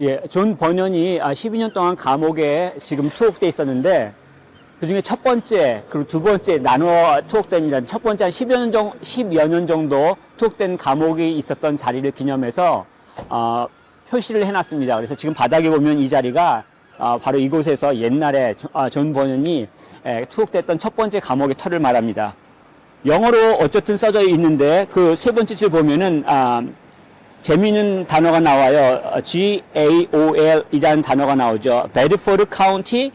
예, 존 버년이 12년 동안 감옥에 지금 투옥돼 있었는데, 그 중에 첫 번째, 그리고 두 번째 나눠 투옥됩니다. 첫 번째 한 10여 년 정도 투옥된 감옥이 있었던 자리를 기념해서, 표시를 해놨습니다. 그래서 지금 바닥에 보면 이 자리가, 바로 이곳에서 옛날에 존 버년이 투옥됐던 첫 번째 감옥의 터를 말합니다. 영어로 어쨌든 써져 있는데, 그 세 번째 줄 보면은, 재미있는 단어가 나와요. GAOL 이라는 단어가 나오죠. 베드포드 카운티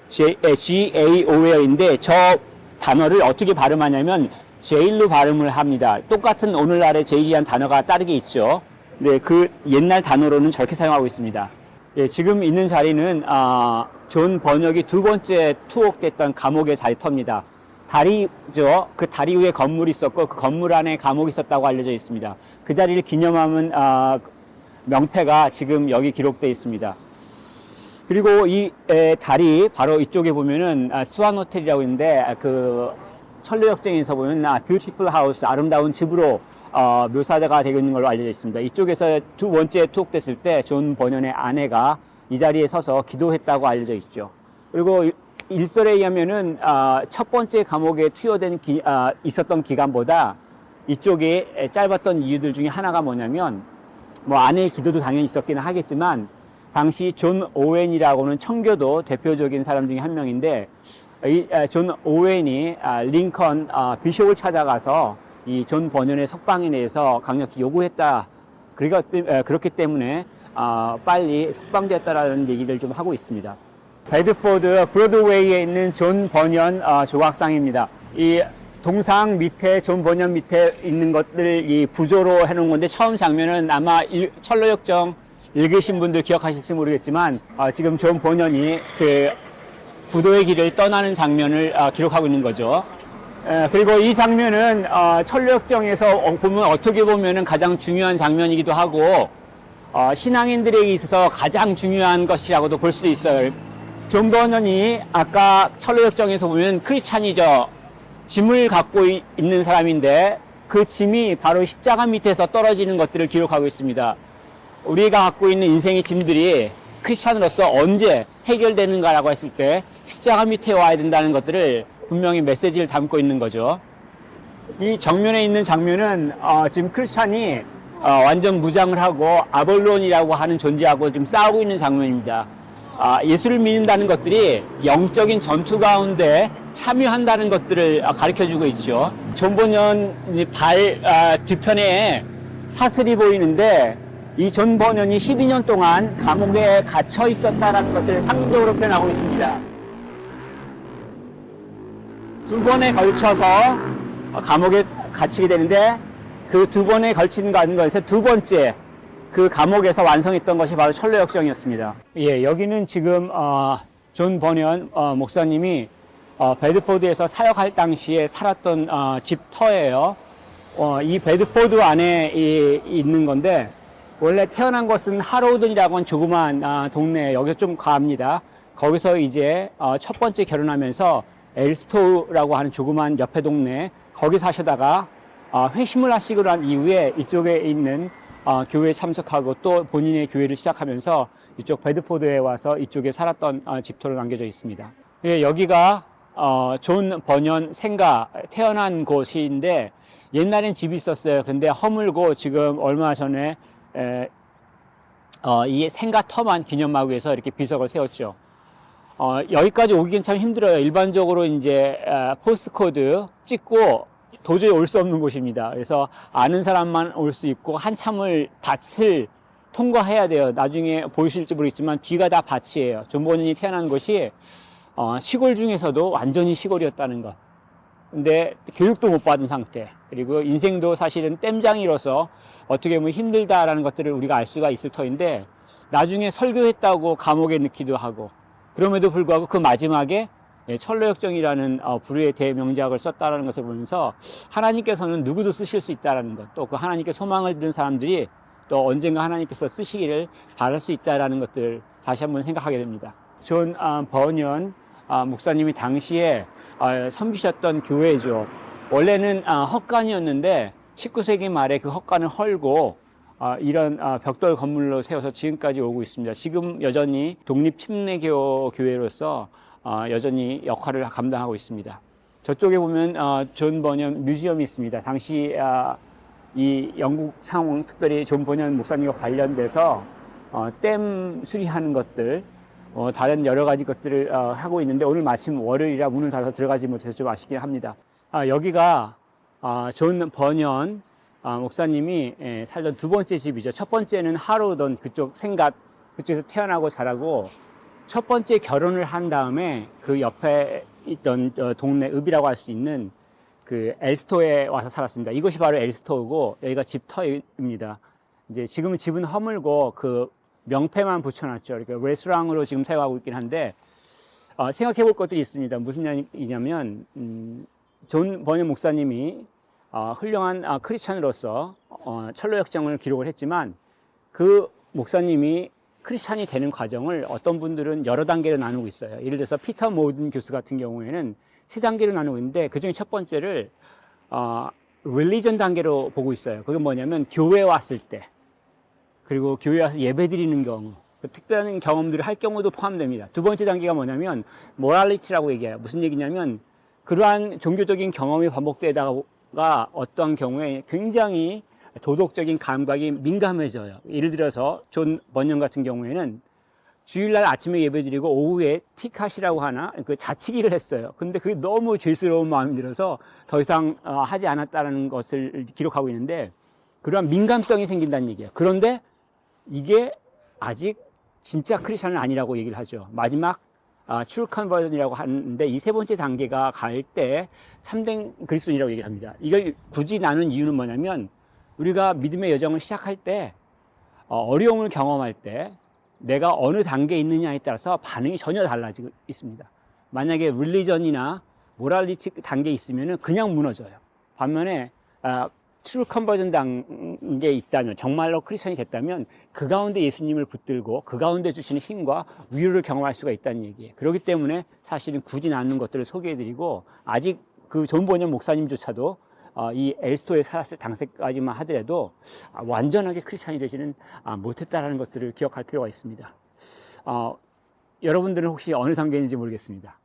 GAOL인데 저 단어를 어떻게 발음하냐면 제일로 발음을 합니다. 똑같은 오늘날의 제일이란 단어가 따르게 있죠. 네, 그 옛날 단어로는 저렇게 사용하고 있습니다. 예, 지금 있는 자리는 존 버년이 두 번째 투옥됐던 감옥의 자리터입니다. 다리죠. 그 다리 위에 건물이 있었고 그 건물 안에 감옥이 있었다고 알려져 있습니다. 그 자리를 기념하는 명패가 지금 여기 기록되어 있습니다. 그리고 이 다리 바로 이쪽에 보면은 스완 호텔이라고 있는데 그 철로역정에서 보면 뷰티풀 하우스 아름다운 집으로 묘사가 되고 있는 걸로 알려져 있습니다. 이쪽에서 두 번째 투옥됐을 때 존 버년의 아내가 이 자리에 서서 기도했다고 알려져 있죠. 그리고 일설에 의하면은 첫 번째 감옥에 투여된 있었던 기간보다 이쪽에 짧았던 이유들 중에 하나가 뭐냐면 뭐 아내의 기도도 당연히 있었기는 하겠지만 당시 존 오웬이라고는 청교도 대표적인 사람 중에 한 명인데 이 존 오웬이 링컨 비숍을 찾아가서 이 존 버년의 석방에 대해서 강력히 요구했다. 그렇기 때문에 빨리 석방되었다라는 얘기를 좀 하고 있습니다. 베드포드 브로드웨이에 있는 존 버년 조각상입니다. 이 동상 밑에 존 버년 밑에 있는 것들 이 부조로 해놓은 건데 처음 장면은 아마 철로역정 읽으신 분들 기억하실지 모르겠지만 지금 존 버년이 그 부도의 길을 떠나는 장면을 기록하고 있는 거죠. 그리고 이 장면은 철로역정에서 보면 어떻게 보면은 가장 중요한 장면이기도 하고 신앙인들에게 있어서 가장 중요한 것이라고도 볼 수도 있어요. 존 버년이 아까 철로역정에서 보면 크리스찬이죠. 짐을 갖고 있는 사람인데 그 짐이 바로 십자가 밑에서 떨어지는 것들을 기록하고 있습니다. 우리가 갖고 있는 인생의 짐들이 크리스찬으로서 언제 해결되는가라고 했을 때 십자가 밑에 와야 된다는 것들을 분명히 메시지를 담고 있는 거죠. 이 정면에 있는 장면은 지금 크리스찬이 완전 무장을 하고 아볼론이라고 하는 존재하고 지금 싸우고 있는 장면입니다. 예수를 믿는다는 것들이 영적인 전투 가운데 참여한다는 것들을 가르쳐주고 있죠. 존 버년 발 뒤편에 사슬이 보이는데 이 존 버년이 12년 동안 감옥에 갇혀 있었다는 것들을 상징적으로 표현하고 있습니다. 두 번에 걸쳐서 감옥에 갇히게 되는데 그 두 번에 걸치는 것에서 두 번째 그 감옥에서 완성했던 것이 바로 철로역정이었습니다. 예, 여기는 지금 존 버년 목사님이 베드포드에서 사역할 당시에 살았던 집터예요. 이 베드포드 안에 있는 건데 원래 태어난 곳은 하로든이라고 하는 조그만 동네, 여기서 좀 가합니다. 거기서 이제 첫 번째 결혼하면서 엘스토우라고 하는 조그만 옆에 동네 거기 사시다가 회심을 하시고 난 이후에 이쪽에 있는 교회에 참석하고 또 본인의 교회를 시작하면서 이쪽 베드포드에 와서 이쪽에 살았던 집터로 남겨져 있습니다. 예, 여기가 존 버년 생가 태어난 곳인데 옛날엔 집이 있었어요. 근데 허물고 지금 얼마 전에 이 생가터만 기념하기 위해서 이렇게 비석을 세웠죠. 여기까지 오기는 참 힘들어요. 일반적으로 이제 포스트 코드 찍고 도저히 올 수 없는 곳입니다. 그래서 아는 사람만 올 수 있고 한참을 밭을 통과해야 돼요. 나중에 보이실지 모르겠지만 뒤가 다 밭이에요. 존 버년이 태어난 곳이 시골 중에서도 완전히 시골이었다는 것. 근데 교육도 못 받은 상태. 그리고 인생도 사실은 땜장이로서 어떻게 보면 힘들다라는 것들을 우리가 알 수가 있을 터인데 나중에 설교했다고 감옥에 넣기도 하고 그럼에도 불구하고 그 마지막에 철로역정이라는 불후의 대명작을 썼다는 것을 보면서 하나님께서는 누구도 쓰실 수 있다는 것, 또 그 하나님께 소망을 드는 사람들이 또 언젠가 하나님께서 쓰시기를 바랄 수 있다는 것들 다시 한번 생각하게 됩니다. 존 버년 목사님이 당시에 섬기셨던 교회죠. 원래는 헛간이었는데 19세기 말에 그 헛간을 헐고 이런 벽돌 건물로 세워서 지금까지 오고 있습니다. 지금 여전히 독립침례교 교회로서 여전히 역할을 감당하고 있습니다. 저쪽에 보면 존 버년 뮤지엄이 있습니다. 당시 이 영국 상황, 특별히 존 버년 목사님과 관련돼서 댐 수리하는 것들, 다른 여러 가지 것들을 하고 있는데, 오늘 마침 월요일이라 문을 닫아서 들어가지 못해서 좀 아쉽긴 합니다. 여기가 존 버년 목사님이 살던 두 번째 집이죠. 첫 번째는 하로던 그쪽 생갓, 그쪽에서 태어나고 자라고, 첫 번째 결혼을 한 다음에 그 옆에 있던 동네 읍이라고 할 수 있는 그 엘스토에 와서 살았습니다. 이것이 바로 엘스토고, 여기가 집터입니다. 이제 지금은 집은 허물고 그 명패만 붙여놨죠. 그러니까 레스토랑으로 지금 사용하고 있긴 한데, 생각해 볼 것들이 있습니다. 무슨 얘기냐면, 존 버년 목사님이 훌륭한 크리스찬으로서 철로역정을 기록을 했지만, 그 목사님이 크리스찬이 되는 과정을 어떤 분들은 여러 단계로 나누고 있어요. 예를 들어서 피터 모든 교수 같은 경우에는 세 단계로 나누고 있는데, 그 중에 첫 번째를 릴리전 단계로 보고 있어요. 그게 뭐냐면 교회 왔을 때, 그리고 교회 와서 예배 드리는 경우, 특별한 경험들을 할 경우도 포함됩니다. 두 번째 단계가 뭐냐면 모랄리티라고 얘기해요. 무슨 얘기냐면, 그러한 종교적인 경험이 반복되다가 어떠한 경우에 굉장히 도덕적인 감각이 민감해져요. 예를 들어서 존 버년 같은 경우에는 주일날 아침에 예배드리고 오후에 티카시라고 하나 그 자치기를 했어요. 근데 그게 너무 죄스러운 마음이 들어서 더 이상 하지 않았다는 것을 기록하고 있는데, 그러한 민감성이 생긴다는 얘기예요. 그런데 이게 아직 진짜 크리스천은 아니라고 얘기를 하죠. 마지막 true conversion이라고 하는데, 이 세 번째 단계가 갈 때 참된 그리스도인이라고 얘기를 합니다. 이걸 굳이 나눈 이유는 뭐냐면, 우리가 믿음의 여정을 시작할 때, 어려움을 경험할 때 내가 어느 단계에 있느냐에 따라서 반응이 전혀 달라지고 있습니다. 만약에 릴리전이나 모랄리티 단계에 있으면 그냥 무너져요. 반면에 트루 컨버전 단계에 있다면, 정말로 크리스천이 됐다면 그 가운데 예수님을 붙들고 그 가운데 주시는 힘과 위로를 경험할 수가 있다는 얘기예요. 그렇기 때문에 사실은 굳이 나누는 것들을 소개해드리고, 아직 그 존 버년 목사님조차도 이 엘스토에 살았을 당시까지만 하더라도 완전하게 크리스찬이 되지는 못했다는 것들을 기억할 필요가 있습니다. 여러분들은 혹시 어느 단계인지 모르겠습니다.